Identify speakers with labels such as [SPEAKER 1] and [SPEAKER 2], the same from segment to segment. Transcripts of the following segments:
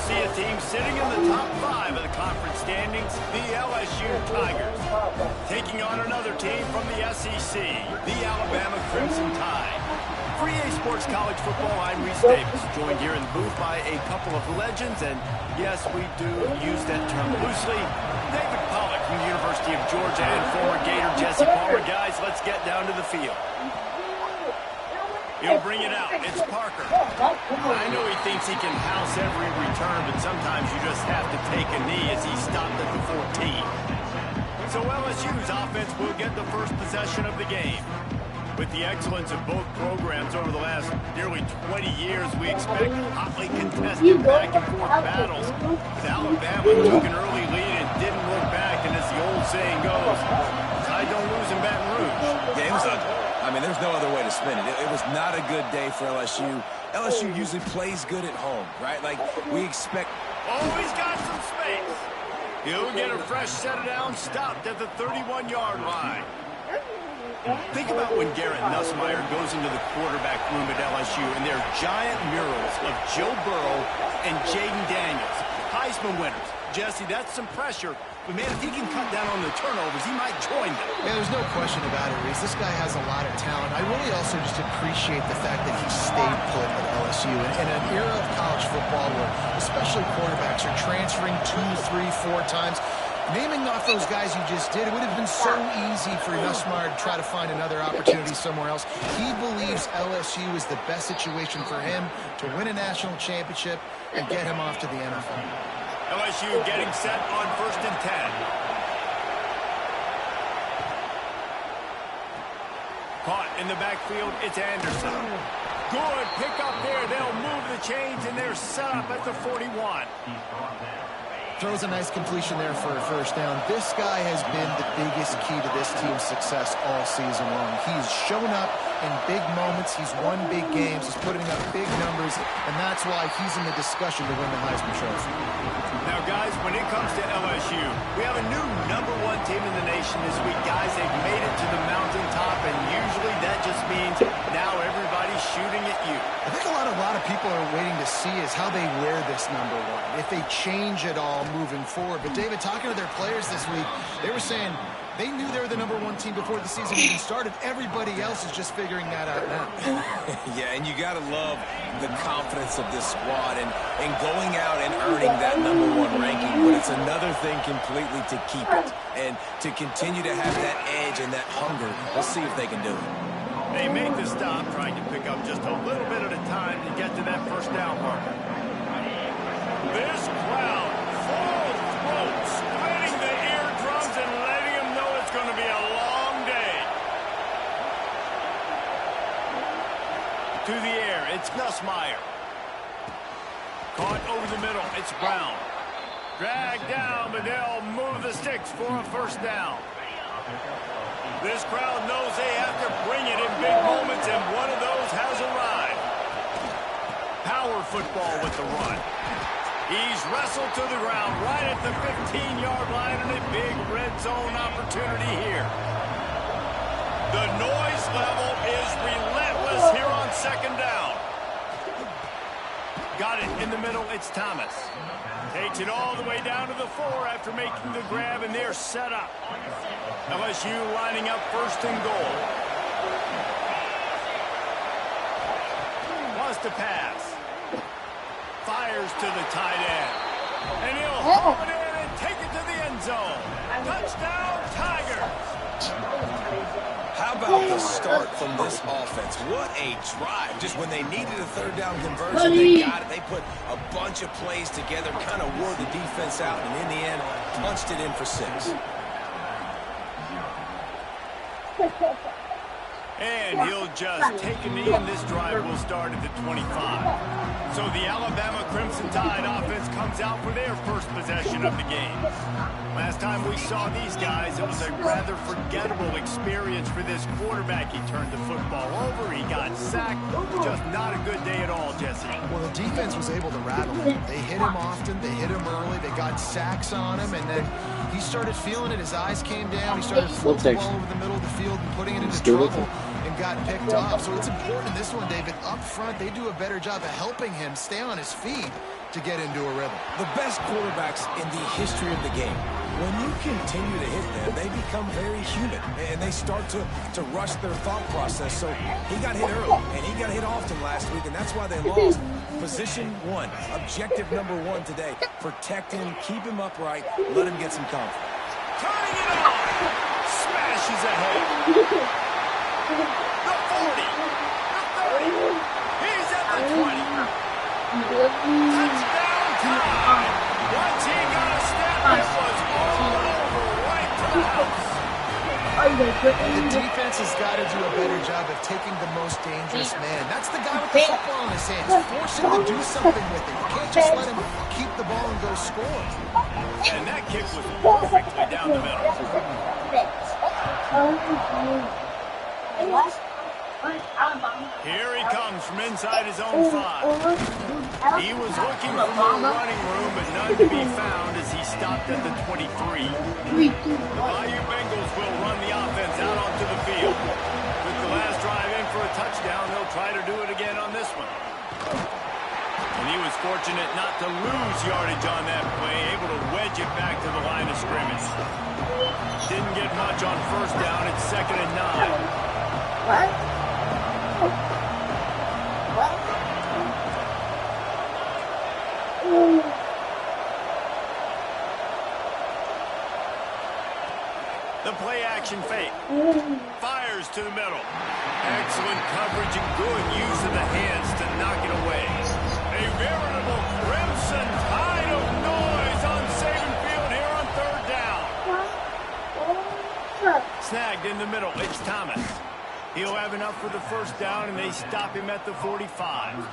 [SPEAKER 1] see a team sitting in the top 5 of the conference standings, the LSU Tigers, taking on another team from the SEC, the Alabama Crimson Tide. For EA Sports College Football, I'm Reese Davis, joined here in the booth by a couple of legends, and yes, we do use that term loosely. David Pollack from the University of Georgia and former Gator Jesse Palmer. Guys, let's get down to the field. He'll bring it out. It's Parker. I know he thinks he can house every return, but sometimes you just have to take a knee as he stopped at the 14. So LSU's offense will get the first possession of the game. With the excellence of both programs over the last nearly 20 years, we expect hotly contested back-and-forth battles. But Alabama took an early lead and didn't look back, and as the old saying goes, Tide don't lose in Baton Rouge.
[SPEAKER 2] Yeah, it was ugly. I mean, there's no other way to spin it. It was not a good day for LSU. LSU usually plays good at home, right? Like, we expect...
[SPEAKER 1] Oh, he's got some space. He'll get a fresh set of downs stopped at the 31-yard line. Think about when Garrett Nussmeier goes into the quarterback room at LSU, and there are giant murals of Joe Burrow and Jaden Daniels, Heisman winners. Jesse, that's some pressure. But, man, if he can cut down on the turnovers, he might join them.
[SPEAKER 3] Yeah, there's no question about it, Reese. This guy has a lot of talent. I really also just appreciate the fact that he stayed put at LSU. In an era of college football where especially quarterbacks are transferring 2, 3, 4 times, naming off those guys you just did, it would have been so easy for Nussmeier to try to find another opportunity somewhere else. He believes LSU is the best situation for him to win a national championship and get him off to the NFL.
[SPEAKER 1] LSU getting set on 1st and 10. Caught in the backfield, it's Anderson. Good pick up there. They'll move the chains, and they're set up at the 41.
[SPEAKER 3] Throws a nice completion there for a first down. This guy has been the biggest key to this team's success all season long. He's shown up in big moments. He's won big games. He's putting up big numbers, and that's why he's in the discussion to win the Heisman Trophy.
[SPEAKER 1] Now, guys, when it comes to LSU, we have a new #1 team in the nation this week. Guys, they've made it to the mountaintop, and usually that just means now everybody's shooting at you.
[SPEAKER 3] I think a lot of people are waiting to see is how they wear this #1, if they change it all moving forward. But, David, talking to their players this week, they were saying they knew they were the #1 team before the season even started. Everybody else is just figuring that out now.
[SPEAKER 2] Yeah, and you got to love the confidence of this squad and going out and earning that #1 ranking. But it's another thing completely to keep it and to continue to have that edge and that hunger. Let's see if they can do it.
[SPEAKER 1] They make the stop, trying to pick up just a little bit at a time to get to that first down marker. This crowd, full throat, splitting the eardrums and letting them know it's going to be a long day. To the air, it's Nussmeier. Caught over the middle, it's Brown. Dragged down, but they'll move the sticks for a first down. This crowd knows they have to bring it in big moments, and one of those has arrived. Power football with the run. He's wrestled to the ground right at the 15-yard line, and a big red zone opportunity here. The noise level is relentless here on 2nd down. Got it in the middle, it's Thomas. Takes it all the way down to the 4 after making the grab, and they're set up. LSU lining up 1st and goal. Wants to pass. Fires to the tight end. And he'll haul it in and take it to the end zone. Touchdown, Tigers!
[SPEAKER 2] How about the start from this offense? What a drive. Just when they needed a 3rd down conversion, they got it. They put a bunch of plays together, kind of wore the defense out, and in the end, punched it in for 6.
[SPEAKER 1] And he'll just take a knee, and this drive will start at the 25. So the Alabama Crimson Tide offense comes out for their first possession of the game. Last time we saw these guys, it was a rather forgettable experience for this quarterback. He turned the football over, he got sacked. Just not a good day at all, Jesse.
[SPEAKER 3] Well, the defense was able to rattle him. They hit him often, they hit him early, they got sacks on him, and then he started feeling it. His eyes came down, he started flipping the ball over the middle of the field and putting it into trouble. And got picked off. So it's important in this one, David. Up front, they do a better job of helping him stay on his feet. to get into a rhythm.
[SPEAKER 2] The best quarterbacks in the history of the game, when you continue to hit them, they become very human, and they start to rush their thought process. So he got hit early, and he got hit often last week, and that's why they lost. Position one, objective number one today, protect him, keep him upright, let him get some confidence.
[SPEAKER 1] Turning it on! Smashes ahead. The 40, the 30, he's at the 20. Touchdown time! Once he got a step, it was all over right to the house.
[SPEAKER 3] The defense has got to do a better job of taking the most dangerous man. That's the guy with the football in his hands. Force him to do something with it. You can't just let him keep the ball and go score.
[SPEAKER 1] And that kick was perfectly down the middle. Here he comes from inside his own 5. He was looking for more running room, but none to be found as he stopped at the 23. The Bayou Bengals will run the offense out onto the field. With the last drive in for a touchdown, they'll try to do it again on this one. And he was fortunate not to lose yardage on that play, able to wedge it back to the line of scrimmage. Didn't get much on first down. It's 2nd and 9. The play-action fake. Fires to the middle. Excellent coverage and good use of the hands to knock it away. A veritable crimson tide of noise on Saban Field here on 3rd down. Snagged in the middle. It's Thomas. He'll have enough for the first down, and they stop him at the 45.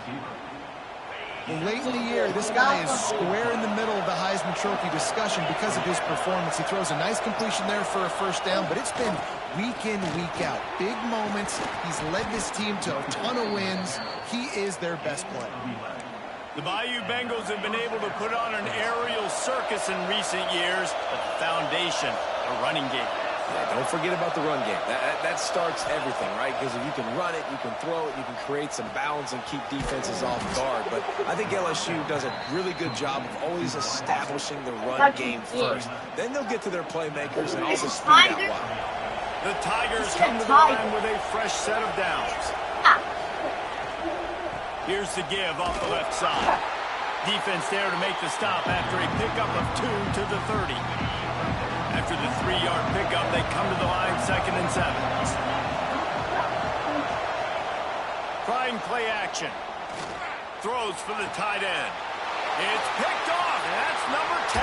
[SPEAKER 3] Late in the year, this guy is square in the middle of the Heisman Trophy discussion because of his performance. He throws a nice completion there for a first down, but it's been week in, week out. Big moments. He's led this team to a ton of wins. He is their best player.
[SPEAKER 1] The Bayou Bengals have been able to put on an aerial circus in recent years, but the foundation, the running game.
[SPEAKER 2] Yeah, don't forget about the run game. That starts everything, right? Because if you can run it, you can throw it, you can create some balance and keep defenses off guard. But I think LSU does a really good job of always establishing the run game first. Then they'll get to their playmakers and also speed out wide.
[SPEAKER 1] The Tigers come to the line with a fresh set of downs. Here's the give off the left side. Defense there to make the stop after a pickup of 2 to the 30. After the 3-yard pickup, they come to the line 2nd and 7. Trying play action. Throws for the tight end. It's picked off, and that's number 10.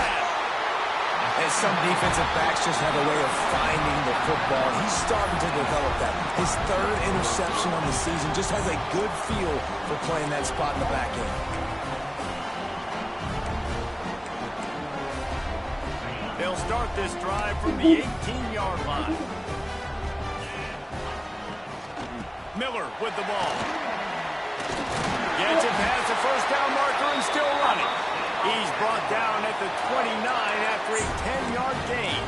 [SPEAKER 2] And some defensive backs just have a way of finding the football. He's starting to develop that. His 3rd interception on the season just has a good feel for playing that spot in the back end.
[SPEAKER 1] They'll start this drive from the 18-yard line. Miller with the ball. Gets it past the first down marker and still running. He's brought down at the 29 after a 10-yard gain.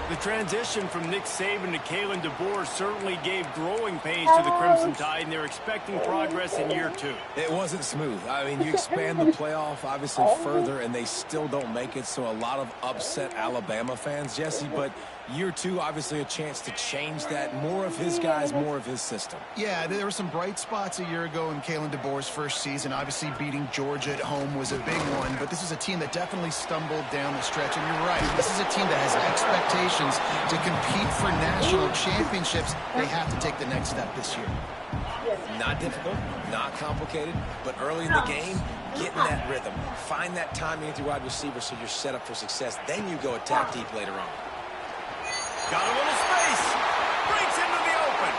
[SPEAKER 1] The transition from Nick Saban to Kalen DeBoer certainly gave growing pains to the Crimson Tide, and they're expecting progress in year 2.
[SPEAKER 2] It wasn't smooth. I mean, you expand the playoff, obviously, further, and they still don't make it, so a lot of upset Alabama fans, Jesse, but year 2, obviously, a chance to change that. More of his guys, more of his system.
[SPEAKER 3] Yeah, there were some bright spots a year ago in Kalen DeBoer's first season. Obviously, beating Georgia at home was a big one, but this is a team that definitely stumbled down the stretch, and you're right. This is a team that has expectations to compete for national championships. They have to take the next step this year.
[SPEAKER 2] Not difficult, not complicated, but early in the game, get in that rhythm. Find that timing with your wide receiver so you're set up for success. Then you go attack deep later on.
[SPEAKER 1] Got a little space. Breaks into the open.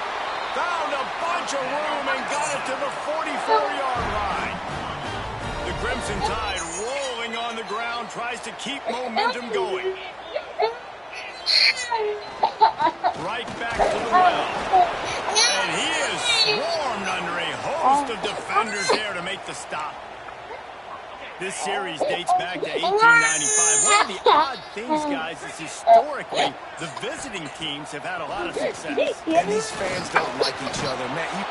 [SPEAKER 1] Found a bunch of room and got it to the 44-yard line. The Crimson Tide rolling on the ground, tries to keep momentum going. Right back to the well. And he is swarmed under a host of defenders there to make the stop. This series dates back to 1895. One of the odd things, guys, is historically the visiting teams have had a lot of success.
[SPEAKER 2] And these fans don't like each other, man.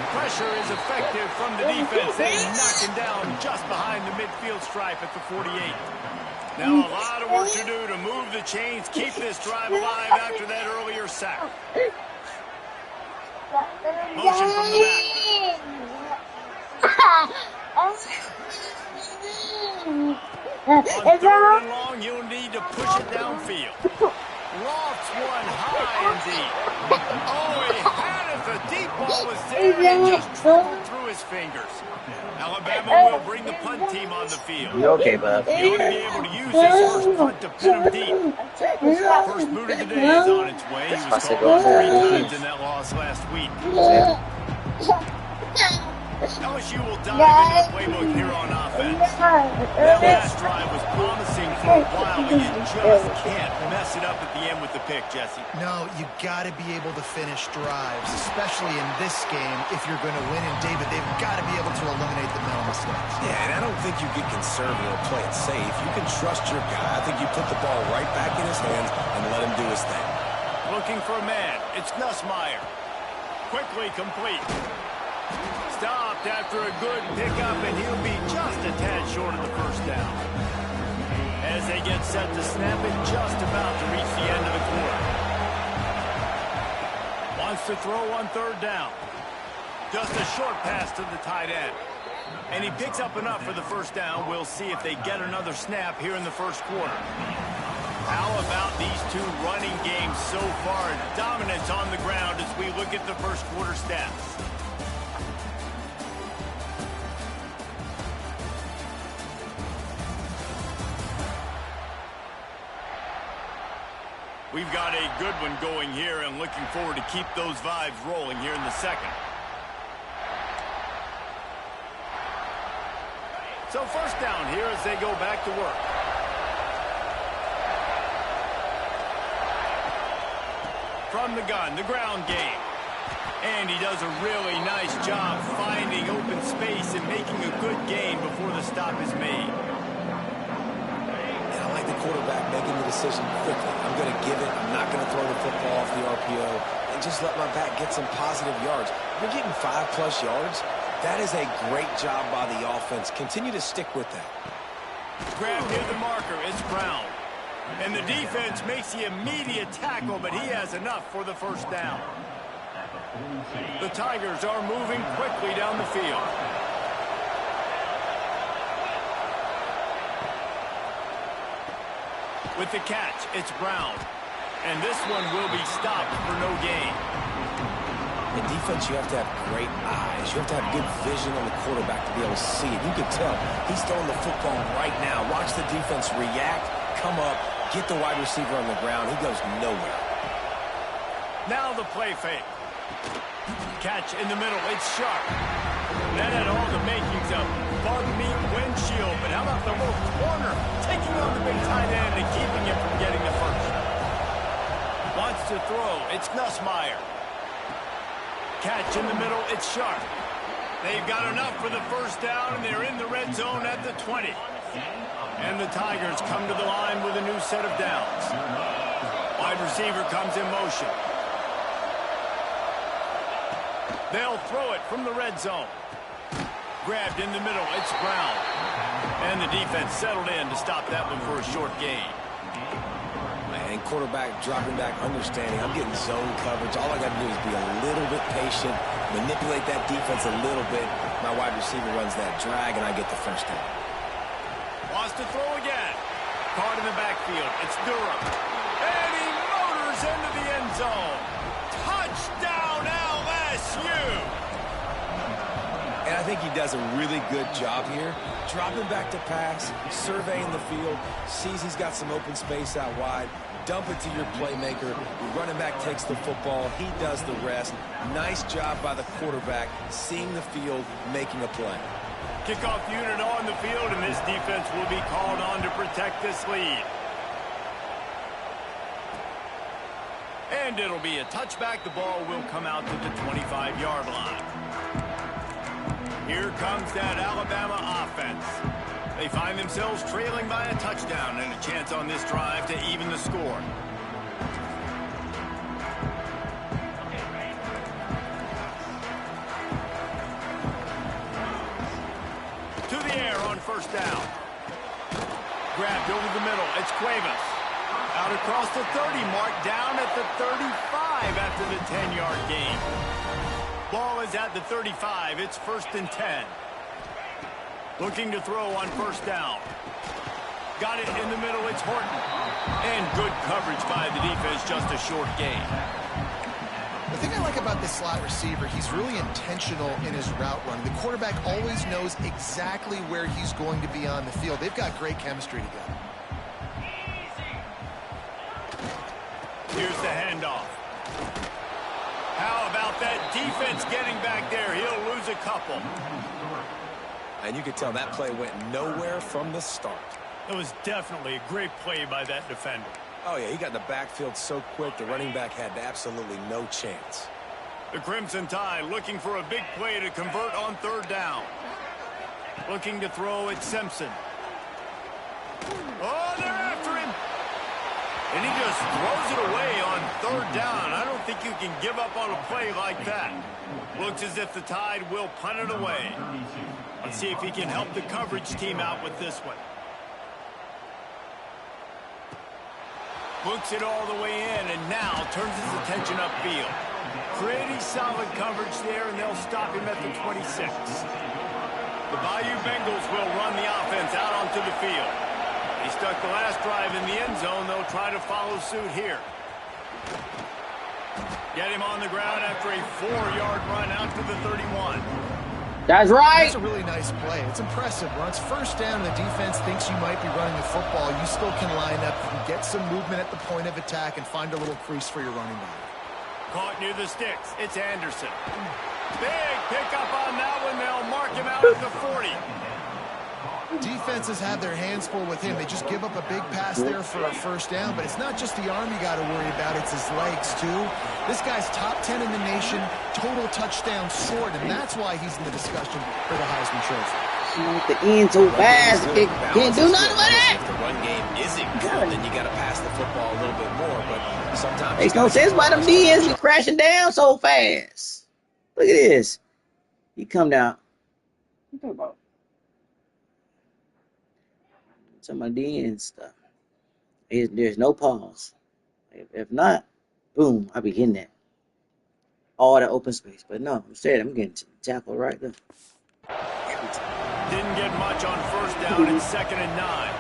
[SPEAKER 1] Pressure is effective from the defense. They knock him down just behind the midfield stripe at the 48. Now a lot of work to do to move the chains, keep this drive alive after that earlier sack. Motion from the back. On 3rd and long, you'll need to push it downfield. Lofts one high and deep. Oh, he had it. The deep ball was there and just trickled through his fingers. Alabama will bring the punt team on the field.
[SPEAKER 4] You okay, bud?
[SPEAKER 1] He ought to be able to use his first punt to pin him deep. First boot of the day is on its way. He was called off 3 times in that loss last week. LSU will dive into the playbook here on offense. That last drive was promising for a while, but you just can't mess it up at the end with the pick, Jesse.
[SPEAKER 3] No, you got to be able to finish drives, especially in this game if you're going to win. And, David, they've got to be able to eliminate the mental mistakes.
[SPEAKER 2] Yeah, and I don't think you get conservative or play it safe. You can trust your guy. I think you put the ball right back in his hands and let him do his thing.
[SPEAKER 1] Looking for a man. It's Nussmeier. Quickly complete. Stopped after a good pickup, and he'll be just a tad short of the first down. As they get set to snap it, just about to reach the end of the quarter. Wants to throw on 3rd down. Just a short pass to the tight end. And he picks up enough for the first down. We'll see if they get another snap here in the first quarter. How about these two running games so far? Dominance on the ground as we look at the first quarter stats. We've got a good one going here and looking forward to keep those vibes rolling here in the second. So first down here as they go back to work. From the gun, the ground game. And he does a really nice job finding open space and making a good gain before the stop is made.
[SPEAKER 2] And I like the quarterback making the decision quickly. I'm going to give it. I'm not going to throw the football off the RPO and just let my back get some positive yards. We're getting 5+ yards. That is a great job by the offense. Continue to stick with that.
[SPEAKER 1] Grab near the marker. It's Brown. And the defense makes the immediate tackle, but he has enough for the first down. The Tigers are moving quickly down the field. With the catch, it's Brown. And this one will be stopped for no gain.
[SPEAKER 2] In defense, you have to have great eyes. You have to have good vision on the quarterback to be able to see it. You can tell he's throwing the football right now. Watch the defense react, come up, get the wide receiver on the ground. He goes nowhere.
[SPEAKER 1] Now the play fake. Catch in the middle. It's sharp. That had all the makings of bug meat windshield. But how about the little corner taking on the big tight end and keeping him from getting the first? Wants to throw. It's Nussmeier. Catch in the middle. It's sharp. They've got enough for the first down, and they're in the red zone at the 20. And the Tigers come to the line with a new set of downs. Wide receiver comes in motion. They'll throw it from the red zone. Grabbed in the middle. It's Brown. And the defense settled in to stop that one for a short gain.
[SPEAKER 2] And quarterback dropping back, understanding I'm getting zone coverage. All I got to do is be a little bit patient, manipulate that defense a little bit. My wide receiver runs that drag, and I get the first down.
[SPEAKER 1] Wants to throw again. Caught in the backfield. It's Durham. And he motors into the end zone. Touchdown, LSU!
[SPEAKER 2] And I think he does a really good job here. Dropping back to pass, surveying the field, sees he's got some open space out wide. Dump it to your playmaker. Your running back takes the football. He does the rest. Nice job by the quarterback, seeing the field, making a play.
[SPEAKER 1] Kickoff unit on the field, and this defense will be called on to protect this lead. And it'll be a touchback. The ball will come out to the 25-yard line. Here comes that Alabama offense. They find themselves trailing by a touchdown and a chance on this drive to even the score. To the air on first down. Grabbed over the middle. It's Cuevas. Out across the 30 mark, down at the 35 after the 10-yard gain. Ball is at the 35. It's 1st and 10. Looking to throw on first down. Got it in the middle. It's Horton. And good coverage by the defense. Just a short gain.
[SPEAKER 3] The thing I like about this slot receiver, he's really intentional in his route running. The quarterback always knows exactly where he's going to be on the field. They've got great chemistry together.
[SPEAKER 1] Here's the handoff. How about that defense getting back there? He'll lose a couple.
[SPEAKER 2] And you could tell that play went nowhere from the start.
[SPEAKER 1] It was definitely a great play by that defender.
[SPEAKER 2] Oh, yeah, he got in the backfield so quick, the running back had absolutely no chance.
[SPEAKER 1] The Crimson Tide looking for a big play to convert on 3rd down. Looking to throw at Simpson. Oh, they're after him. And he just throws it away on 3rd down. I don't think you can give up on a play like that. Looks as if the Tide will punt it away. Let's see if he can help the coverage team out with this one. Books it all the way in and now turns his attention upfield. Pretty solid coverage there, and they'll stop him at the 26. The Bayou Bengals will run the offense out onto the field. They stuck the last drive in the end zone. They'll try to follow suit here. Get him on the ground after a 4-yard run out to the 31.
[SPEAKER 4] That's right.
[SPEAKER 3] That's a really nice play. It's impressive. When it's 1st down and the defense thinks you might be running the football, you still can line up and get some movement at the point of attack and find a little crease for your running back.
[SPEAKER 1] Caught near the sticks. It's Anderson. Big pickup on that one. They'll mark him out at the 40.
[SPEAKER 3] Defenses have their hands full with him. They just give up a big pass there for a 1st down, but it's not just the arm you got to worry about, it's his legs too. This guy's top 10 in the nation, total touchdown short, and that's why he's in the discussion for the Heisman Trophy.
[SPEAKER 4] The end so fast, can't do nothing with it.
[SPEAKER 2] If the run game isn't good, then you got to pass the football a little bit more, but sometimes...
[SPEAKER 4] Makes no sense why them DNs be crashing down so fast. Look at this. He come down. What you talking about? Some of the DN stuff. There's no pause. If not, boom, I'll be hitting that. All that open space. But no, instead, I'm getting tackled right there.
[SPEAKER 1] Didn't get much on 1st down. It's 2nd and 9.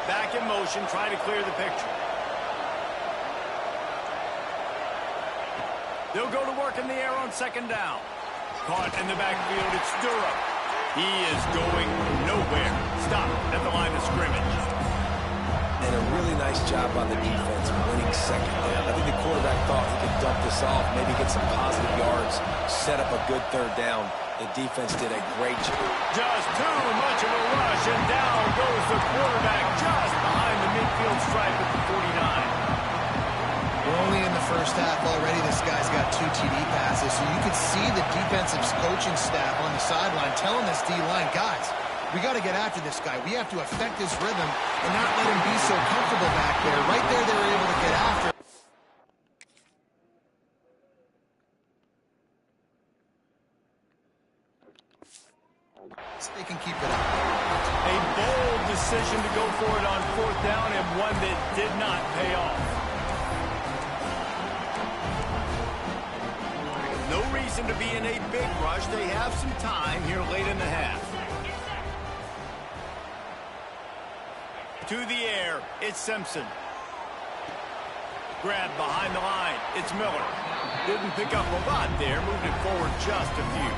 [SPEAKER 1] Back in motion, trying to clear the picture. They'll go to work in the air on 2nd down. Caught in the backfield, it's Durham. He is going nowhere. Stop at the line of scrimmage.
[SPEAKER 2] And a really nice job by the defense winning 2nd down. I think the quarterback thought he could dump this off, maybe get some positive yards, set up a good 3rd down. The defense did a great job.
[SPEAKER 1] Just too much of a rush, and down goes the quarterback just behind the midfield stripe at the 49.
[SPEAKER 3] We're only in the 1st half already. This guy's got 2 TD passes, so you could see the defensive coaching staff on the sideline telling this D-line, guys, we got to get after this guy. We have to affect his rhythm and not let him be so comfortable back there. Right there, they were able to get after. So they can keep it up.
[SPEAKER 1] A bold decision to go for it on 4th down, and one that did not pay off. No reason to be in a big rush. They have some time here late in the half. To the air, it's Simpson. Grabbed behind the line, it's Miller. Didn't pick up a lot there, moved it forward just a few.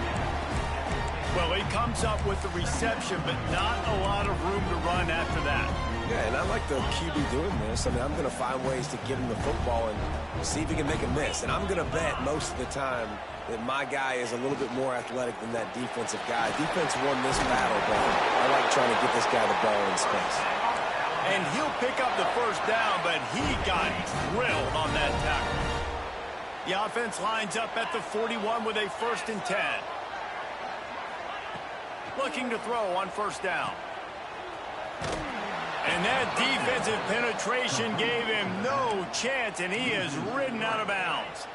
[SPEAKER 1] Well, he comes up with the reception, but not a lot of room to run after that.
[SPEAKER 2] Yeah, and I like the QB doing this. I mean, I'm going to find ways to give him the football and see if he can make a miss. And I'm going to bet most of the time that my guy is a little bit more athletic than that defensive guy. Defense won this battle, but I like trying to get this guy the ball in space.
[SPEAKER 1] And he'll pick up the 1st down, but he got drilled on that tackle. The offense lines up at the 41 with a 1st and 10. Looking to throw on 1st down. And that defensive penetration gave him no chance, and he is ridden out of bounds.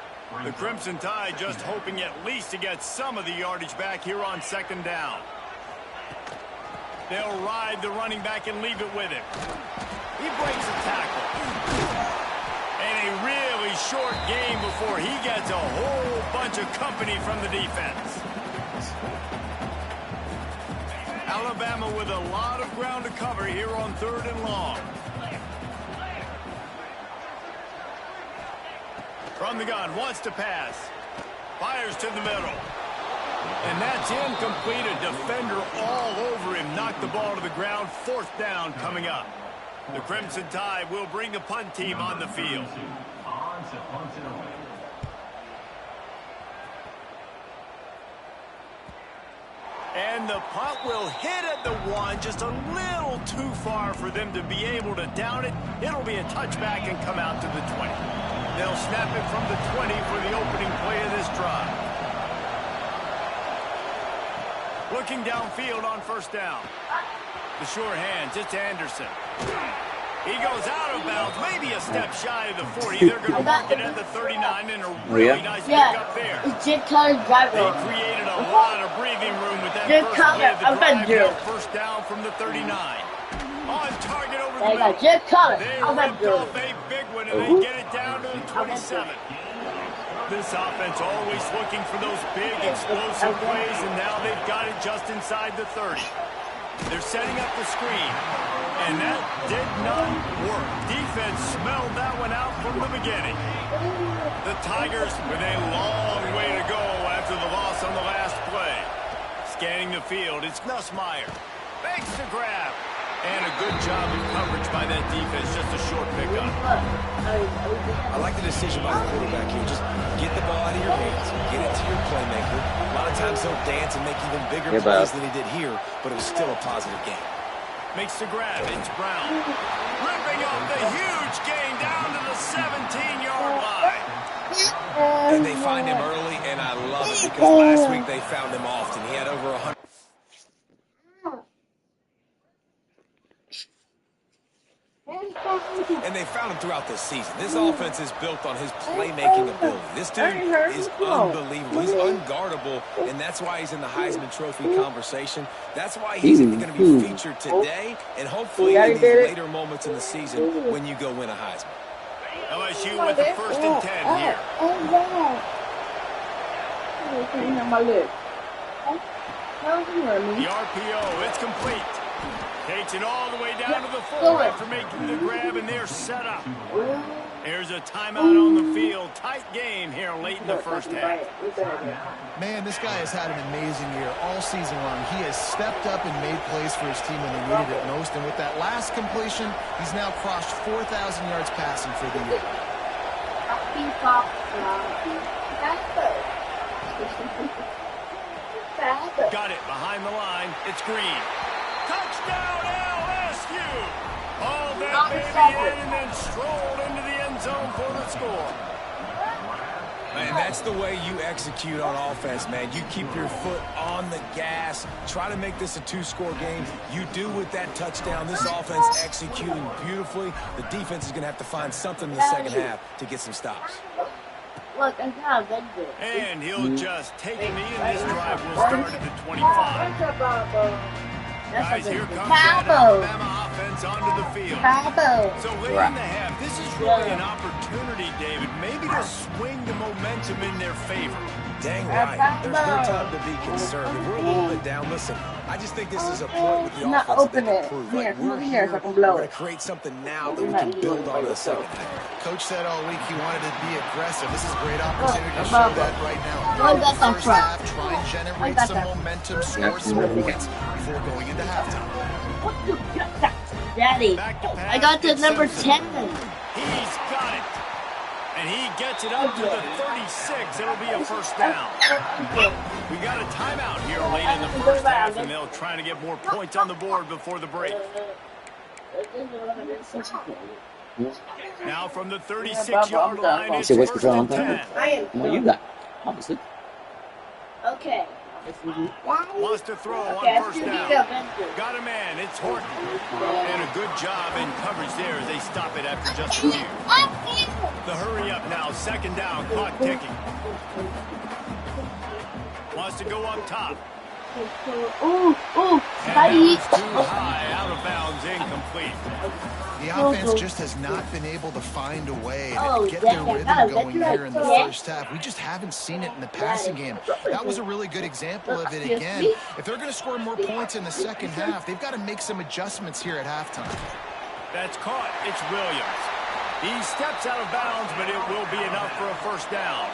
[SPEAKER 1] The Crimson Tide just hoping at least to get some of the yardage back here on 2nd down. They'll ride the running back and leave it with him. He breaks a tackle. And a really short game before he gets a whole bunch of company from the defense. Alabama with a lot of ground to cover here on 3rd and long. From the gun, wants to pass. Fires to the middle. And that's incomplete. A defender all over him. Knocked the ball to the ground. 4th down coming up. The Crimson Tide will bring the punt team on the field. And the punt will hit at the 1, just a little too far for them to be able to down it. It'll be a touchback and come out to the 20. They'll snap it from the 20 for the opening play of this drive. Looking downfield on 1st down. The sure hands, it's Anderson. He goes out of bounds, maybe a step shy of the 40. They're going to mark it at the 39 and a really nice pick up there.
[SPEAKER 5] Jim Color driver.
[SPEAKER 1] They created a lot of breathing room with that first play of the drive. 1st down from the 39. On target over the middle.
[SPEAKER 5] Jim Color.
[SPEAKER 1] They ripped off a big one and they get it down to the 27. This offense always looking for those big explosive plays, and now they've got it just inside the 30. They're setting up the screen, and that did not work. Defense smelled that one out from the beginning. The Tigers with a long way to go after the loss on the last play. Scanning the field, it's Nussmeier. Makes the grab. And a good job of coverage by that defense, just a short pickup.
[SPEAKER 2] I like the decision by the quarterback here. Just get the ball out of your hands, get it to your playmaker. A lot of times he'll dance and make even bigger plays than he did here, but it was still a positive game.
[SPEAKER 1] Makes the grab. It's Brown. Ripping off the huge gain down to the 17-yard line.
[SPEAKER 2] And they find him early, and I love it because last week they found him often. He had over 100. And they found him throughout this season. This offense is built on his playmaking ability. This dude is unbelievable. He's unguardable, and that's why he's in the Heisman Trophy conversation. That's why he's going to be featured today and hopefully in these later moments in the season when you go win a Heisman.
[SPEAKER 1] LSU with the 1st and 10 here. The RPO, it's complete. Takes it all the way down to the 4 after making the grab, and they're set up. There's a timeout on the field. Tight game here late in the 1st half.
[SPEAKER 3] Man, this guy has had an amazing year all season long. He has stepped up and made plays for his team when they needed it most. And with that last completion, he's now crossed 4,000 yards passing for the year.
[SPEAKER 1] Got it behind the line. It's Green. Touchdown LSU! All that baby in and then strolled into the end zone for the score.
[SPEAKER 2] Man, that's the way you execute on offense, man. You keep your foot on the gas. Try to make this a 2-score game. You do with that touchdown. This offense executing beautifully. The defense is going to have to find something in the second half to get some stops.
[SPEAKER 1] And he'll just take a knee, and this drive will start at the 25. Guys, here comes that Alabama offense onto the field. So late in the half, this is really an opportunity, David, maybe to swing the momentum in their favor.
[SPEAKER 2] Dang right. There's no time to be concerned. If we're a little bit down, listen, I just think this is a point with the offense that they can prove. Like, we're here, we're going to create something now that we can build on in the second half.
[SPEAKER 3] Coach said all week he wanted to be aggressive. This is a great opportunity to show that right now. First half, try and generate some momentum, score some points before going into halftime.
[SPEAKER 5] Daddy, I got to number 10.
[SPEAKER 1] He's got it. And he gets it up to the 36. It'll be a 1st down. We got a timeout here late in the 1st half, and they'll try to get more points on the board before the break. Now from the 36-yard line, it's 1st and 10.
[SPEAKER 4] Well, you got obviously.
[SPEAKER 5] Okay.
[SPEAKER 1] Wants to throw on 1st down. Got a man. It's Horton. And a good job in coverage there as they stop it after just a few. The hurry up now. 2nd down. Clock ticking. Wants to go up top. And That was too high, out of bounds, incomplete.
[SPEAKER 3] The offense just has not been able to find a way to get their rhythm going here in the first half. We just haven't seen it in the passing game. That was a really good example of it again. If they're going to score more points in the second half, they've got to make some adjustments here at halftime.
[SPEAKER 1] That's caught. It's Williams. He steps out of bounds, but it will be enough for a first down.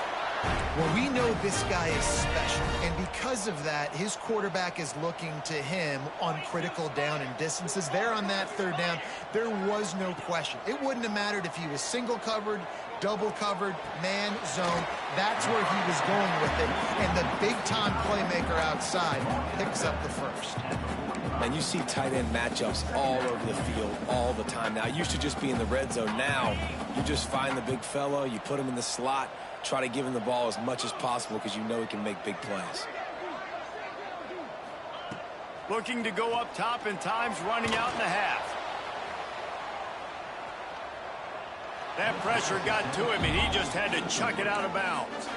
[SPEAKER 3] Well, we know this guy is special, and because of that, his quarterback is looking to him on critical down and distances. There on that third down, there was no question. It wouldn't have mattered if he was single covered, double covered, man, zone. That's where he was going with it, and the big-time playmaker outside picks up the first.
[SPEAKER 2] And you see tight end matchups all over the field all the time. Now, it used to just be in the red zone. Now, you just find the big fella, you put him in the slot, try to give him the ball as much as possible because you know he can make big plays.
[SPEAKER 1] Looking to go up top, and time's running out in the half. That pressure got to him, and he just had to chuck it out of bounds.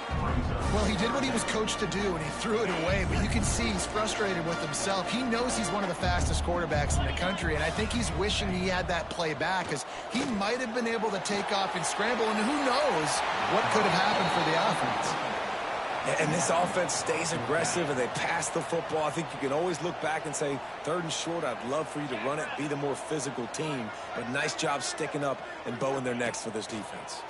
[SPEAKER 3] Well, he did what he was coached to do, and he threw it away, but you can see he's frustrated with himself. He knows he's one of the fastest quarterbacks in the country, and I think he's wishing he had that play back, because he might have been able to take off and scramble, and who knows what could have happened for the offense.
[SPEAKER 2] And this offense stays aggressive, and they pass the football. I think you can always look back and say, 3rd and short, I'd love for you to run it, be the more physical team, but nice job sticking up and bowing their necks for this defense.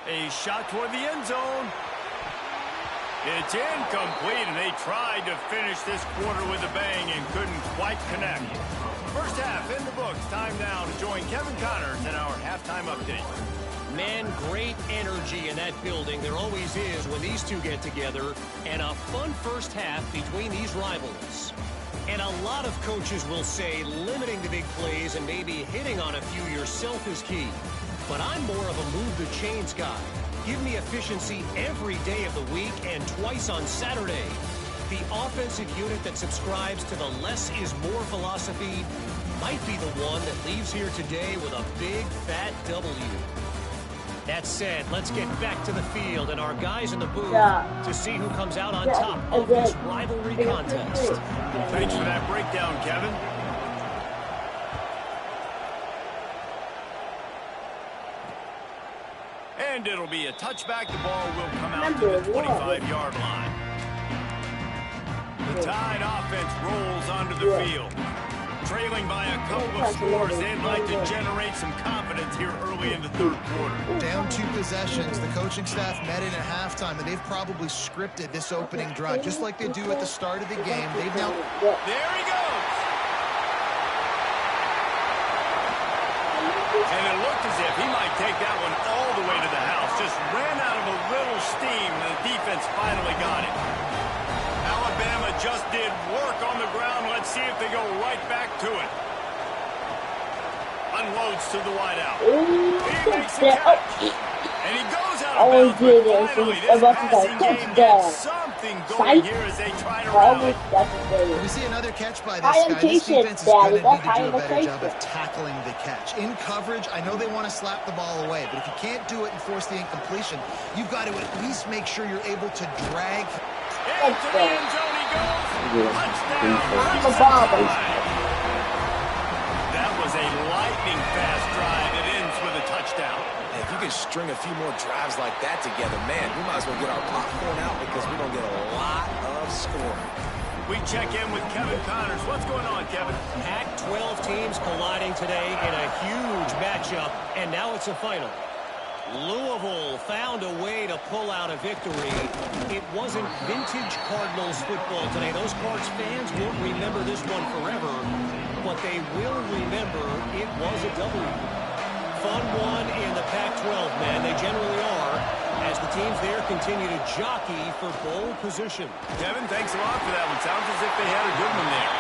[SPEAKER 1] A shot toward the end zone. It's incomplete, and they tried to finish this quarter with a bang and couldn't quite connect. First half in the books. Time now to join Kevin Connors in our halftime update.
[SPEAKER 6] Man, great energy in that building. There always is when these two get together. And a fun first half between these rivals. And a lot of coaches will say limiting the big plays and maybe hitting on a few yourself is key. But I'm more of a move the chains guy. Give me efficiency every day of the week and twice on Saturday. The offensive unit that subscribes to the less is more philosophy might be the one that leaves here today with a big fat W. That said, let's get back to the field and our guys in the booth to see who comes out on top of this rivalry contest.
[SPEAKER 1] Thanks for that breakdown, Kevin. And it'll be a touchback. The ball will come out to the 25-yard line. The Tide offense rolls onto the field. Trailing by a couple of scores, they'd like to generate some confidence here early in the third quarter.
[SPEAKER 3] Down 2 possessions, the coaching staff met in at halftime, and they've probably scripted this opening drive, just like they do at the start of the game. They've now...
[SPEAKER 1] There he goes! And it looked as if he might take that one all the way to the house. Just ran out of a little steam, and the defense finally got it. Alabama just did work on the ground. Let's see if they go right back to it. Unloads to the wideout. He makes the catch. And he goes out of bounds. Finally, this passing game gets something going here as they try to rally.
[SPEAKER 3] We see another catch by this guy. This defense is going to need to do a better job of tackling the catch. In coverage, I know they want to slap the ball away, but if you can't do it and force the incompletion, you've got to at least make sure you're able to drag.
[SPEAKER 1] Into the end zone he goes. Touchdown. That was a lightning-fast drive. It ends with a touchdown.
[SPEAKER 2] If you can string a few more drives like that together, man, we might as well get our popcorn out because we're going to get a lot of scoring.
[SPEAKER 1] We check in with Kevin Connors. What's going on, Kevin?
[SPEAKER 6] Pac-12 teams colliding today in a huge matchup, and now it's a final. Louisville found a way to pull out a victory. It wasn't vintage Cardinals football today. Those Cards fans won't remember this one forever, but they will remember it was a W. Fun one in the Pac-12, man. They generally are, as the teams there continue to jockey for bowl position.
[SPEAKER 1] Kevin, thanks a lot for that one. Sounds as if they had a good one there.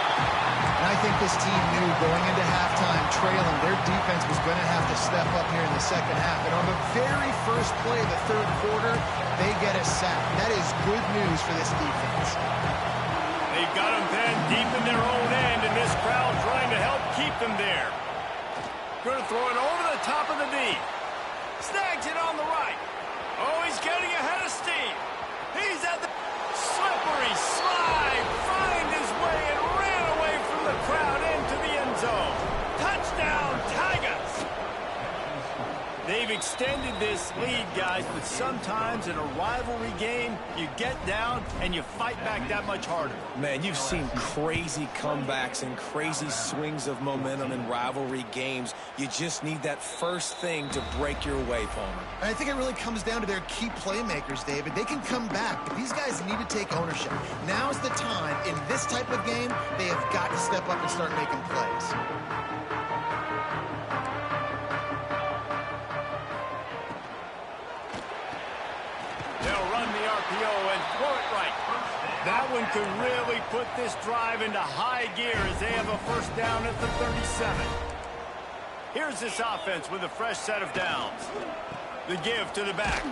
[SPEAKER 3] And I think this team knew going into halftime trailing, their defense was going to have to step up here in the second half. And on the very first play of the third quarter, they get a sack. That is good news for this defense.
[SPEAKER 1] They've got them pinned deep in their own end, and this crowd trying to help keep them there. Going to throw it over the top of the D. Snags it on the right. Oh, he's getting ahead of steam. He's at the slippery slide. Finds extended this lead, guys, but sometimes in a rivalry game, you get down and you fight back that much harder.
[SPEAKER 2] Man, you've seen crazy comebacks and crazy swings of momentum in rivalry games. You just need that first thing to break your way, Palmer.
[SPEAKER 3] And I think it really comes down to their key playmakers, David. They can come back, but these guys need to take ownership. Now's the time. In this type of game, they have got to step up and start making plays.
[SPEAKER 1] They'll run the RPO and throw it right. That one could really put this drive into high gear as they have a first down at the 37. Here's this offense with a fresh set of downs. The give to the back.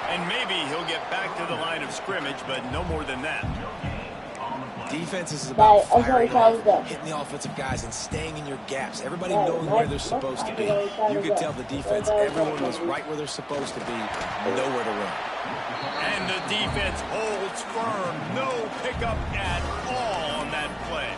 [SPEAKER 1] And maybe he'll get back to the line of scrimmage, but no more than that.
[SPEAKER 2] Defense is about firing off, hitting the offensive guys, and staying in your gaps. Everybody knowing where they're supposed to be. You could tell the defense, everyone was right where they're supposed to be, nowhere to run.
[SPEAKER 1] And the defense holds firm. No pickup at all on that play.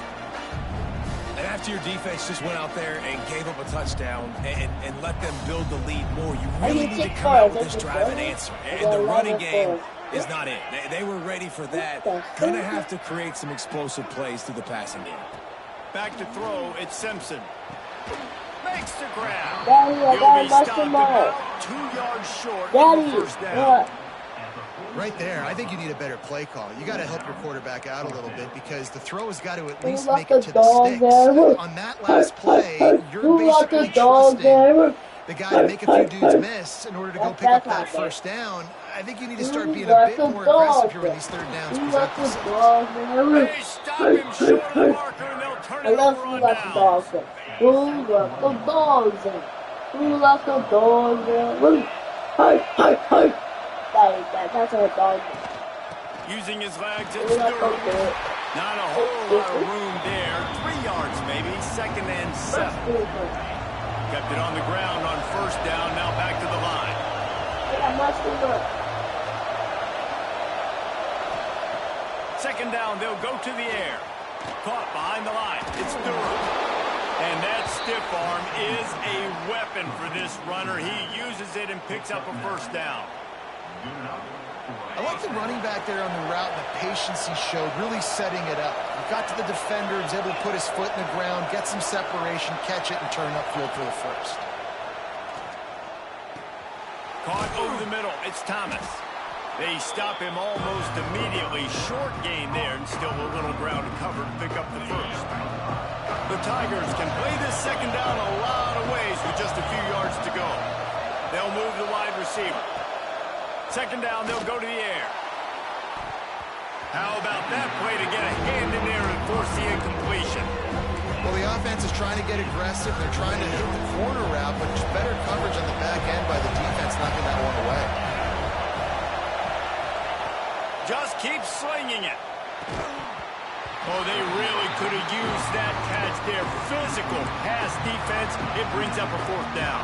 [SPEAKER 2] And after your defense just went out there and gave up a touchdown and let them build the lead more, you really need to come out with this drive and answer. And the running game is not it. They were ready for that. Gonna have to create some explosive plays through the passing game.
[SPEAKER 1] Back to throw, it's Simpson. Makes the grab.
[SPEAKER 5] Daddy, I
[SPEAKER 1] He'll
[SPEAKER 5] got
[SPEAKER 1] be
[SPEAKER 5] a bunch
[SPEAKER 1] stopped
[SPEAKER 5] of more.
[SPEAKER 1] about 2 yards short of the first down.
[SPEAKER 3] Right there, I think you need a better play call. You got to help your quarterback out a little bit because the throw has got to at least make it to the sticks. On that last play, you're basically trusting the guy to make a few dudes miss in order to go pick up that first down. I think you need to start being a bit more aggressive here when these third downs present themselves.
[SPEAKER 1] They stop him short of the marker, and they'll turn it over on downs.
[SPEAKER 5] Who let the dogs in? Who let the dogs in? Hey. That's a dog.
[SPEAKER 1] Using his legs, it's Stewart. Not a whole lot of room there. 3 yards maybe, 2nd and 7. Kept it on the ground on first down, now back to the line. Second down, they'll go to the air. Caught behind the line, it's Stewart. And that stiff arm is a weapon for this runner. He uses it and picks up a first down.
[SPEAKER 3] I like the running back there on the route and the patience he showed, really setting it up. He got to the defender, was able to put his foot in the ground, get some separation, catch it, and turn upfield for the first.
[SPEAKER 1] Caught over the middle, it's Thomas. They stop him almost immediately. Short gain there, and still a little ground to cover to pick up the first. The Tigers can play this second down a lot of ways with just a few yards to go. They'll move the wide receiver. Second down, they'll go to the air. How about that play to get a hand in there and force the incompletion?
[SPEAKER 3] Well, the offense is trying to get aggressive. They're trying to hit the corner route, but just better coverage on the back end by the defense knocking that one away.
[SPEAKER 1] Just keep slinging it. Oh, they really could have used that catch there. Physical pass defense. It brings up a fourth down.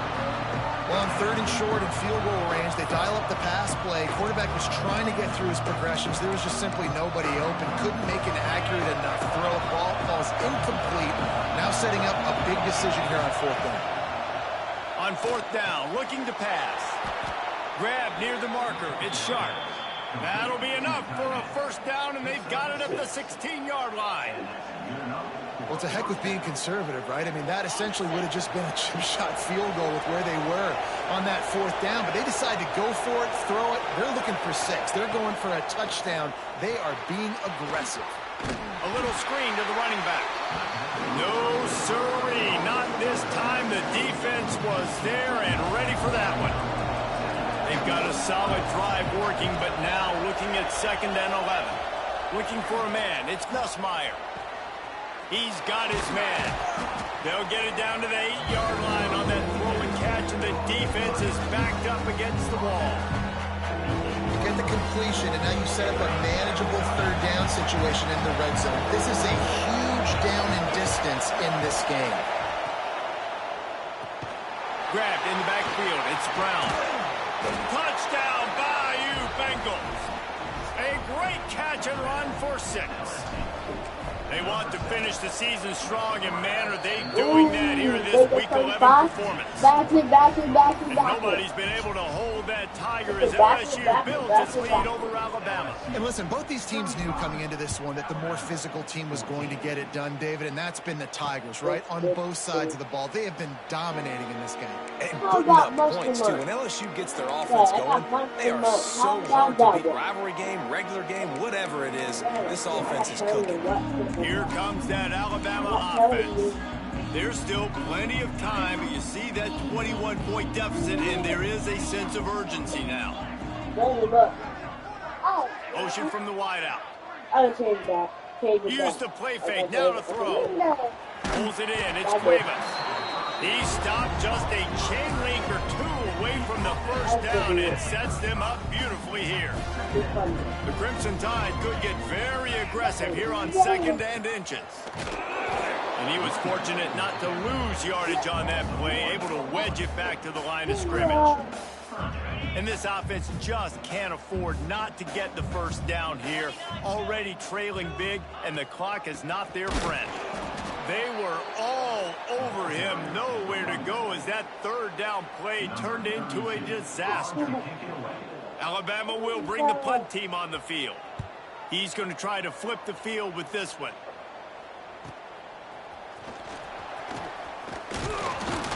[SPEAKER 3] Well, on 3rd and short and field goal range, they dial up the pass play. Quarterback was trying to get through his progressions. There was just simply nobody open. Couldn't make an accurate enough throw. Ball falls incomplete. Now setting up a big decision here on 4th down.
[SPEAKER 1] On 4th down, looking to pass. Grab near the marker. It's Sharp. That'll be enough for a first down, and they've got it at the 16-yard line.
[SPEAKER 3] Well, it's a heck with being conservative, right? I mean, that essentially would have just been a chip-shot field goal with where they were on that 4th down. But they decided to go for it, throw it. They're looking for 6. They're going for a touchdown. They are being aggressive.
[SPEAKER 1] A little screen to the running back. No, sirree. Not this time. The defense was there and ready for that one. They've got a solid drive working, but now looking at 2nd and 11. Looking for a man. It's Nussmeier. He's got his man. They'll get it down to the 8-yard line on that throw and catch, and the defense is backed up against the wall.
[SPEAKER 3] You get the completion, and now you set up a manageable 3rd down situation in the red zone. This is a huge down in distance in this game.
[SPEAKER 1] Grabbed in the backfield. It's Brown. Touchdown, Bayou Bengals. A great catch and run for 6. They want to finish the season strong, and man, are they doing that here in this Week 11 performance. And nobody's been able to hold that Tiger as LSU builds its lead over Alabama.
[SPEAKER 3] And listen, both these teams knew coming into this one that the more physical team was going to get it done, David, and that's been the Tigers, right? On both sides of the ball. They have been dominating in this game.
[SPEAKER 2] And putting up points, too. When LSU gets their offense going, they are so hard to beat. Rivalry game, regular game, whatever it is, this offense is cooking.
[SPEAKER 1] Here comes that Alabama offense. There's still plenty of time, but you see that 21-point deficit, and there is a sense of urgency now. Motion from the wideout. Use the play fake, now to throw. Pulls it in, it's Cuevas. He stopped just a chain link or two away from the first down and sets them up beautifully here. The Crimson Tide could get very aggressive here on 2nd and inches. And he was fortunate not to lose yardage on that play, able to wedge it back to the line of scrimmage. And this offense just can't afford not to get the first down here. Already trailing big, and the clock is not their friend. They were all over him, nowhere to go as that 3rd down play turned into a disaster. Alabama will bring the punt team on the field. He's going to try to flip the field with this one.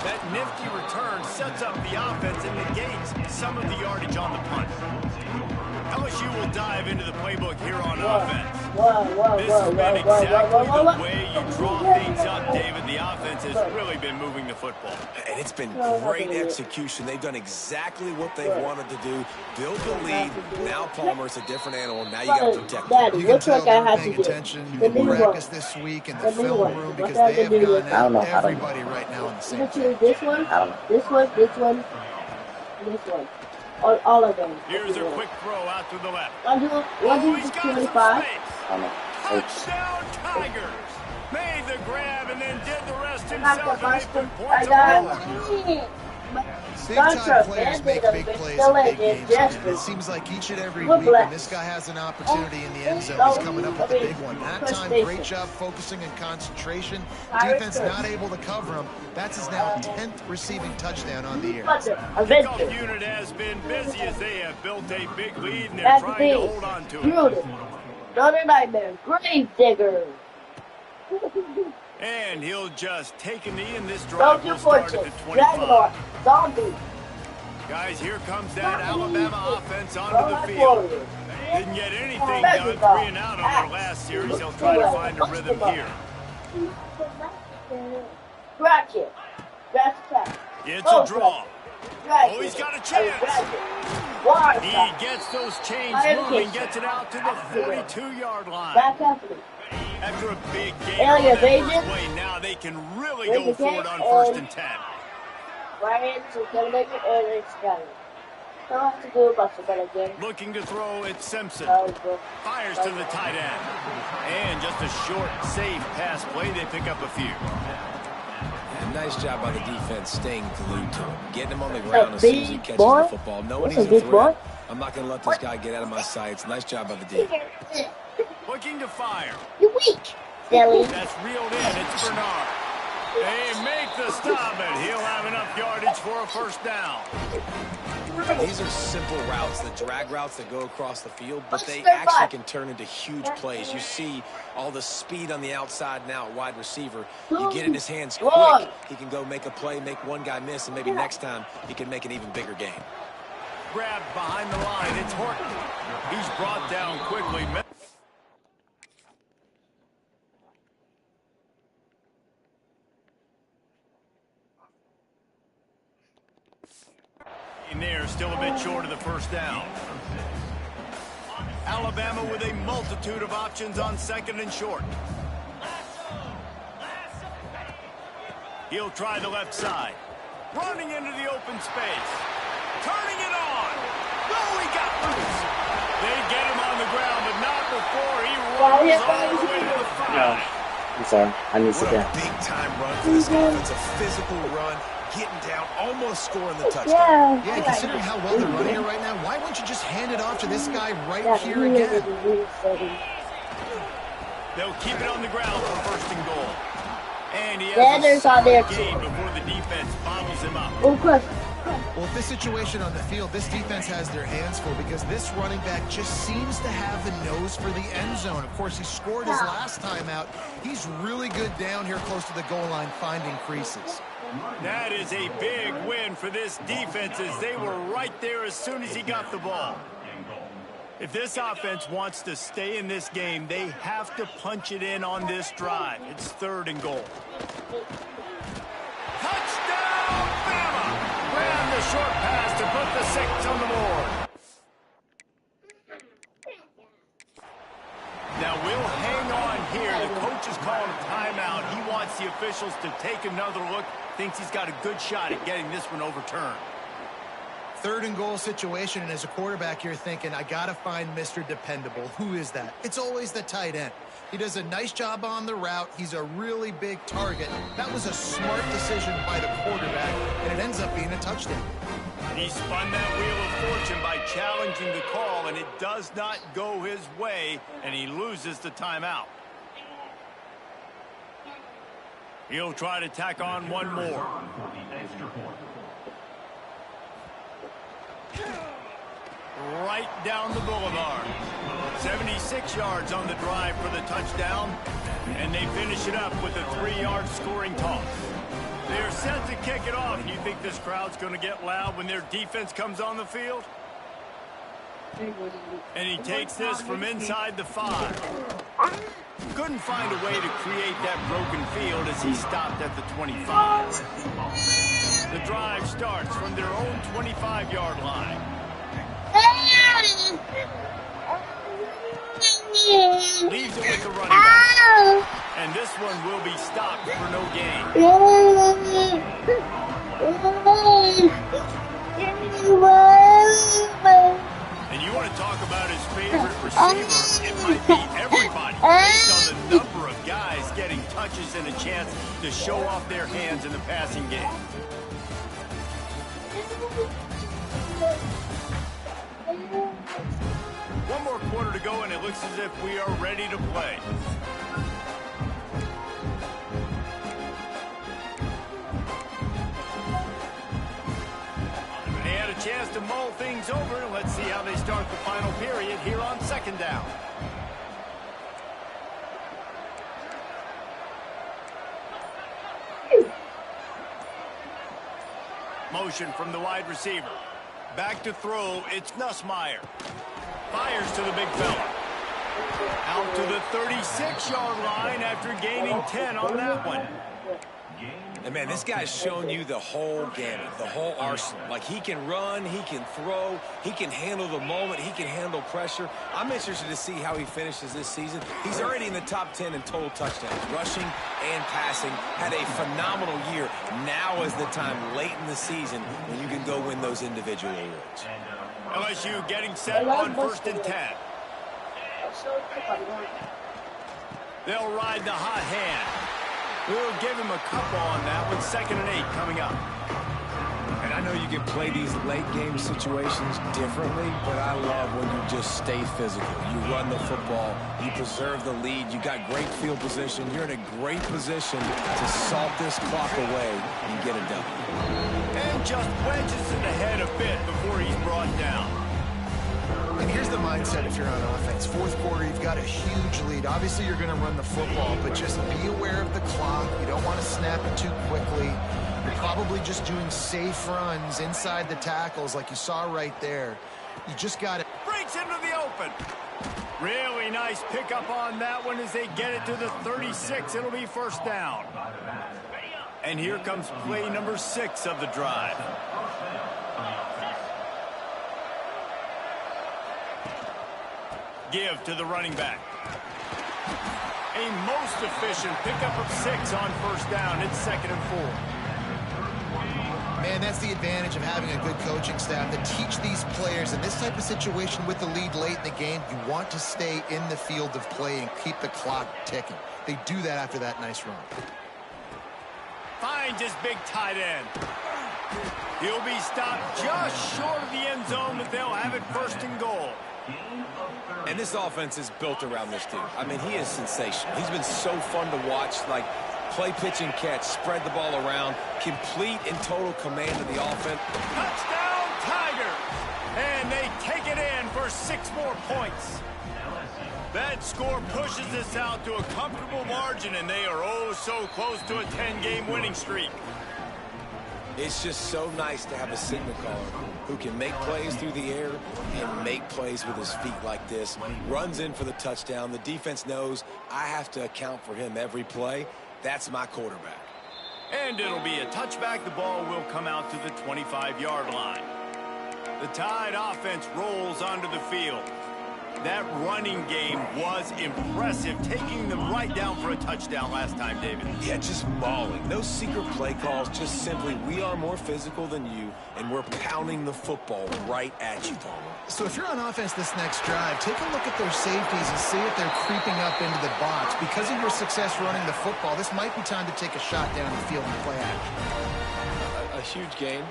[SPEAKER 1] That nifty return sets up the offense and negates some of the yardage on the punt. LSU will dive into the playbook here on offense. This has been exactly the way you draw things up, David. The offense has really been moving the football.
[SPEAKER 2] And it's been great execution. They've done exactly what they wanted to do. Build the lead. Now Palmer's a different animal. Now you got to protect him.
[SPEAKER 3] You can tell they're paying attention in practice this week in the film room because they have gone at everybody right now in the same thing.
[SPEAKER 5] This one, all of them.
[SPEAKER 1] Here's a quick throw out to the left.
[SPEAKER 5] He's got 25.
[SPEAKER 1] Touchdown Tigers! Made the grab and then did the rest himself, and they put points on the board.
[SPEAKER 3] Big-time players make big plays in big games. It seems like each and every week when this guy has an opportunity in the end zone, he's coming up with a big one. That time, great job focusing and concentration. Defense not able to cover him. That's his now 10th receiving touchdown on the year.
[SPEAKER 1] Kickoff unit has been busy as they have built a big lead, and they're trying to hold on to it.
[SPEAKER 5] Another nightmare. Grave digger.
[SPEAKER 1] And he'll just take a knee, and this drive will start at the 25.
[SPEAKER 5] Dragonlord. Zombie.
[SPEAKER 1] Guys, here comes that Alabama offense onto the field. Didn't get anything done, 3 and out on their last series. He'll try to find a rhythm here.
[SPEAKER 5] Scratch it. Scratch it.
[SPEAKER 1] It's a draw. Oh, he's got a chance. He gets those chains moving, gets it out to the 42-yard line. After a big game on that first play, now they can really go for it on 1st and 10.
[SPEAKER 5] Right, so can make it and it's got it. Don't have to do much about it again.
[SPEAKER 1] Looking to throw, it's Simpson. Fires to the tight end. And just a short, safe pass play. They pick up a few.
[SPEAKER 2] And nice job by the defense staying glued to him. Getting him on the ground as soon as he catches the football. Knowing he's a threat. I'm not going to let this guy get out of my sights. Nice job by the D.
[SPEAKER 1] Looking to fire.
[SPEAKER 5] You're weak, silly.
[SPEAKER 1] That's reeled in. It's Bernard. They make the stop, and he'll have enough yardage for a 1st down.
[SPEAKER 2] These are simple routes, the drag routes that go across the field, but they actually can turn into huge plays. You see all the speed on the outside now at wide receiver. You get in his hands quick, he can go make a play, make one guy miss, and maybe next time he can make an even bigger game.
[SPEAKER 1] Grabbed behind the line. It's Horton. He's brought down quickly. There, still a bit short of the 1st down. Alabama with a multitude of options on 2nd and short. He'll try the left side. Running into the open space. Turning it on. Oh, he got loose. They get him on the ground, but not before he runs all the way to the 5.
[SPEAKER 4] I'm sorry. I need to sit down.
[SPEAKER 2] Big-time run for this offense. A physical run. Getting down, almost scoring the touchdown.
[SPEAKER 3] Yeah, considering how well they're running it right now, why wouldn't you just hand it off to this guy right here again?
[SPEAKER 1] They'll keep it on the ground for first and goal. And he has
[SPEAKER 5] Sanders
[SPEAKER 1] a
[SPEAKER 5] on there,
[SPEAKER 1] solid gain before the defense bobbles him up.
[SPEAKER 5] Oh, Chris.
[SPEAKER 3] Well, this situation on the field, this defense has their hands full because this running back just seems to have the nose for the end zone. Of course, he scored his last time out. He's really good down here close to the goal line finding creases.
[SPEAKER 1] That is a big win for this defense as they were right there as soon as he got the ball. If this offense wants to stay in this game, they have to punch it in on this drive. It's third and goal. Touchdown, Bama! Ran the short pass to put the 6 on the board. Now we'll hang on here. The coach is calling a timeout. He wants the officials to take another look. Thinks he's got a good shot at getting this one overturned.
[SPEAKER 3] Third and goal situation, and as a quarterback, you're thinking, I got to find Mr. Dependable. Who is that? It's always the tight end. He does a nice job on the route. He's a really big target. That was a smart decision by the quarterback, and it ends up being a touchdown.
[SPEAKER 1] He spun that wheel of fortune by challenging the call, and it does not go his way, and he loses the timeout. He'll try to tack on one more. Right down the boulevard. 76 yards on the drive for the touchdown, and they finish it up with a 3-yard scoring toss. They're set to kick it off. You think this crowd's going to get loud when their defense comes on the field? And he takes this from inside the 5. Couldn't find a way to create that broken field as he stopped at the 25. The drive starts from their own 25-yard line. Leaves it with the running back. And this one will be stopped for no gain. And you want to talk about his favorite receiver, it might be everybody based on the number of guys getting touches and a chance to show off their hands in the passing game. One more quarter to go, and it looks as if we are ready to play. They had a chance to mull things over. Let's see how they start the final period here on second down. Motion from the wide receiver. Back to throw, it's Nussmeier. Fires to the big fella. Out to the 36-yard line after gaining 10 on that one.
[SPEAKER 2] And, man, this guy's shown you the whole gamut, the whole arsenal. Like, he can run, he can throw, he can handle the moment, he can handle pressure. I'm interested to see how he finishes this season. He's already in the top 10 in total touchdowns, rushing and passing. Had a phenomenal year. Now is the time late in the season when you can go win those individual awards.
[SPEAKER 1] LSU getting set on 1st and 10. They'll ride the hot hand. We'll give him a couple on that one. 2nd and 8 coming up.
[SPEAKER 2] And I know you can play these late game situations differently, but I love when you just stay physical. You run the football, you preserve the lead, you got great field position. You're in a great position to salt this clock away and get it done.
[SPEAKER 1] And just wedges it ahead a bit before he's brought down.
[SPEAKER 3] And here's the mindset if you're on offense. 4th quarter, you've got a huge lead. Obviously, you're going to run the football, but just be aware of the clock. You don't want to snap it too quickly. You're probably just doing safe runs inside the tackles like you saw right there. You just got to...
[SPEAKER 1] Breaks into the open. Really nice pickup on that one as they get it to the 36. It'll be 1st down. And here comes play number 6 of the drive. Give to the running back. A most efficient pickup of 6 on 1st down. It's 2nd and 4.
[SPEAKER 3] Man, that's the advantage of having a good coaching staff that teach these players in this type of situation with the lead late in the game. You want to stay in the field of play and keep the clock ticking. They do that after that nice run.
[SPEAKER 1] Finds his big tight end. He'll be stopped just short of the end zone, but they'll have it 1st and goal.
[SPEAKER 2] And this offense is built around this dude. I mean, he is sensational. He's been so fun to watch, like play, pitch, and catch, spread the ball around, complete and total command of the offense.
[SPEAKER 1] Touchdown, Tigers! And they take it in for 6 more points. That score pushes us out to a comfortable margin, and they are oh so close to a 10-game winning streak.
[SPEAKER 2] It's just so nice to have a signal caller who can make plays through the air and make plays with his feet like this. Runs in for the touchdown. The defense knows I have to account for him every play. That's my quarterback.
[SPEAKER 1] And it'll be a touchback. The ball will come out to the 25-yard line. The Tide offense rolls onto the field. That running game was impressive, taking them right down for a touchdown last time, David.
[SPEAKER 2] Yeah, just mauling. No secret play calls, just simply we are more physical than you, and we're pounding the football right at you, Palmer.
[SPEAKER 3] So if you're on offense this next drive, take a look at their safeties and see if they're creeping up into the box. Because of your success running the football, this might be time to take a shot down the field and play action.
[SPEAKER 2] A huge game.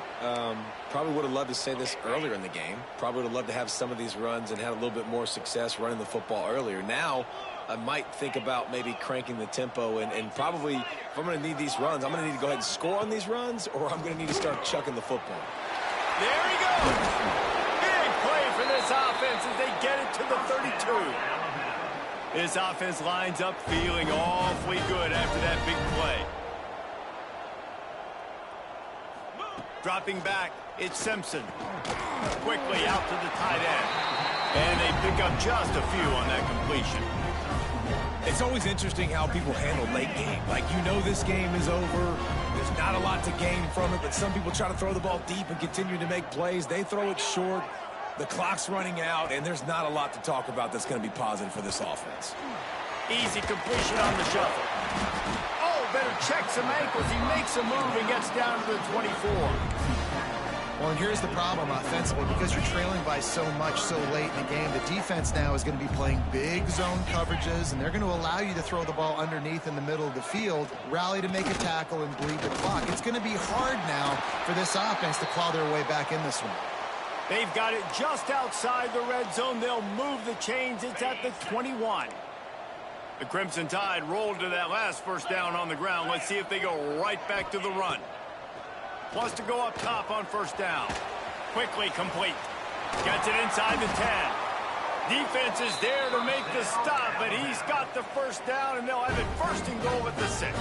[SPEAKER 2] Probably would have loved to say this earlier in the game. Probably would have loved to have some of these runs and had a little bit more success running the football earlier. Now, I might think about maybe cranking the tempo and probably, if I'm going to need these runs, I'm going to need to go ahead and score on these runs, or I'm going to need to start chucking the football.
[SPEAKER 1] There he goes! Big play for this offense as they get it to the 32. This offense lines up feeling awfully good after that big play. Dropping back, it's Simpson. Quickly out to the tight end. And they pick up just a few on that completion.
[SPEAKER 2] It's always interesting how people handle late game. Like, you know this game is over. There's not a lot to gain from it, but some people try to throw the ball deep and continue to make plays. They throw it short. The clock's running out, and there's not a lot to talk about that's going to be positive for this offense.
[SPEAKER 1] Easy completion on the shuffle. Oh, better check some ankles. He makes a move and gets down to the 24.
[SPEAKER 3] Well, and here's the problem offensively. Because you're trailing by so much so late in the game, the defense now is going to be playing big zone coverages, and they're going to allow you to throw the ball underneath in the middle of the field, rally to make a tackle, and bleed the clock. It's going to be hard now for this offense to claw their way back in this one.
[SPEAKER 1] They've got it just outside the red zone. They'll move the chains. It's at the 21. The Crimson Tide rolled to that last first down on the ground. Let's see if they go right back to the run. Wants to go up top on first down. Quickly complete. Gets it inside the 10. Defense is there to make the stop, but he's got the first down, and they'll have it first and goal at the 6.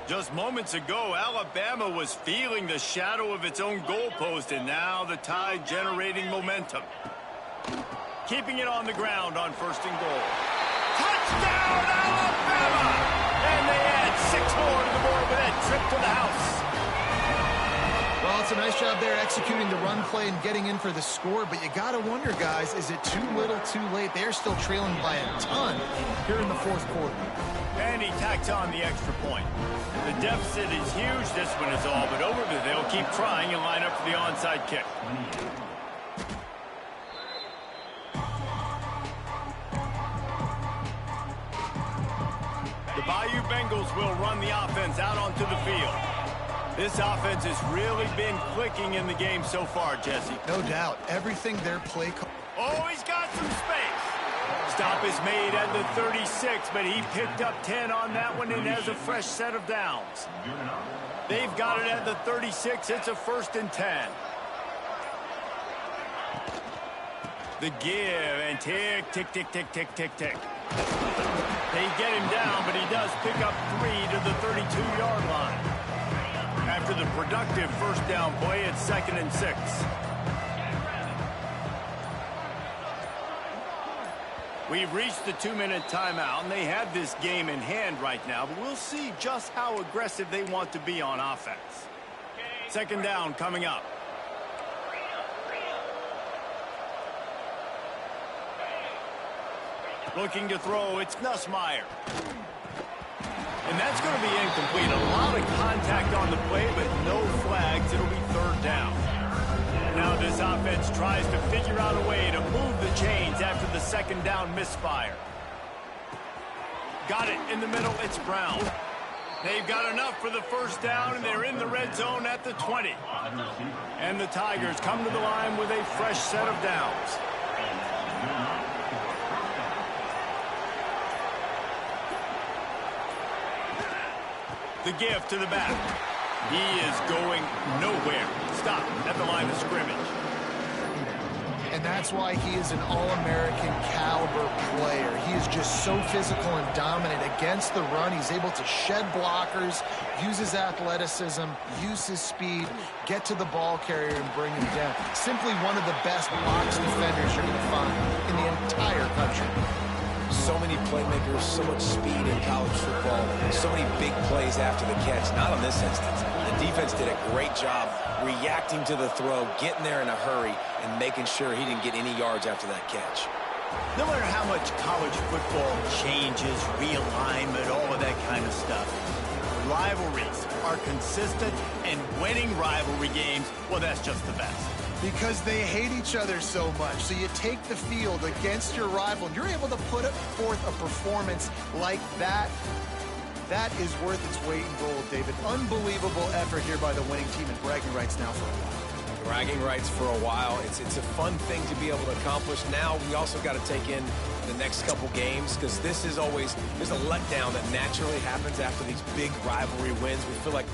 [SPEAKER 1] Just moments ago, Alabama was feeling the shadow of its own goalpost, and now the Tide generating momentum. Keeping it on the ground on first and goal. Touchdown, Alabama! And they add 6 more to the board with that trip to the house.
[SPEAKER 3] Well, it's a nice job there executing the run play and getting in for the score, but you got to wonder, guys, is it too little too late? They're still trailing by a ton here in the fourth quarter.
[SPEAKER 1] And he tacks on the extra point. The deficit is huge. This one is all but over, but they'll keep trying and line up for the onside kick. The Bayou Bengals will run the offense out onto the field. This offense has really been clicking in the game so far, Jesse.
[SPEAKER 3] No doubt. Everything their play call.
[SPEAKER 1] Oh, he's got some space. Stop is made at the 36, but he picked up 10 on that one and has a fresh set of downs. They've got it at the 36. It's a 1st and 10. The give and tick, tick, tick, tick, tick, tick, tick. They get him down, but he does pick up 3 to the 32-yard line. After the productive first down play, it's 2nd and 6. We've reached the 2-minute timeout, and they have this game in hand right now, but we'll see just how aggressive they want to be on offense. 2nd down coming up. Looking to throw, it's Nussmeier. And that's going to be incomplete. A lot of contact on the play, but no flags. It'll be 3rd down. Now this offense tries to figure out a way to move the chains after the 2nd down misfire. Got it in the middle. It's Brown. They've got enough for the first down, and they're in the red zone at the 20. And the Tigers come to the line with a fresh set of downs. The give to the back. He is going nowhere. Stop at the line of scrimmage.
[SPEAKER 3] And that's why he is an All-American caliber player. He is just so physical and dominant against the run. He's able to shed blockers, use his athleticism, use his speed, get to the ball carrier and bring him down. Simply one of the best box defenders you're going to find in the entire country.
[SPEAKER 2] So many playmakers, so much speed in college football, so many big plays after the catch. Not in this instance. The defense did a great job reacting to the throw, getting there in a hurry, and making sure he didn't get any yards after that catch.
[SPEAKER 1] No matter how much college football changes, realignment, all of that kind of stuff, rivalries are consistent, and winning rivalry games, well, that's just the best.
[SPEAKER 3] Because they hate each other so much. So you take the field against your rival, and you're able to put forth a performance like that. That is worth its weight in gold, David. Unbelievable effort here by the winning team, and bragging rights now for a while.
[SPEAKER 2] Bragging rights for a while. It's a fun thing to be able to accomplish. Now we also got to take in the next couple games, because there's a letdown that naturally happens after these big rivalry wins. We feel like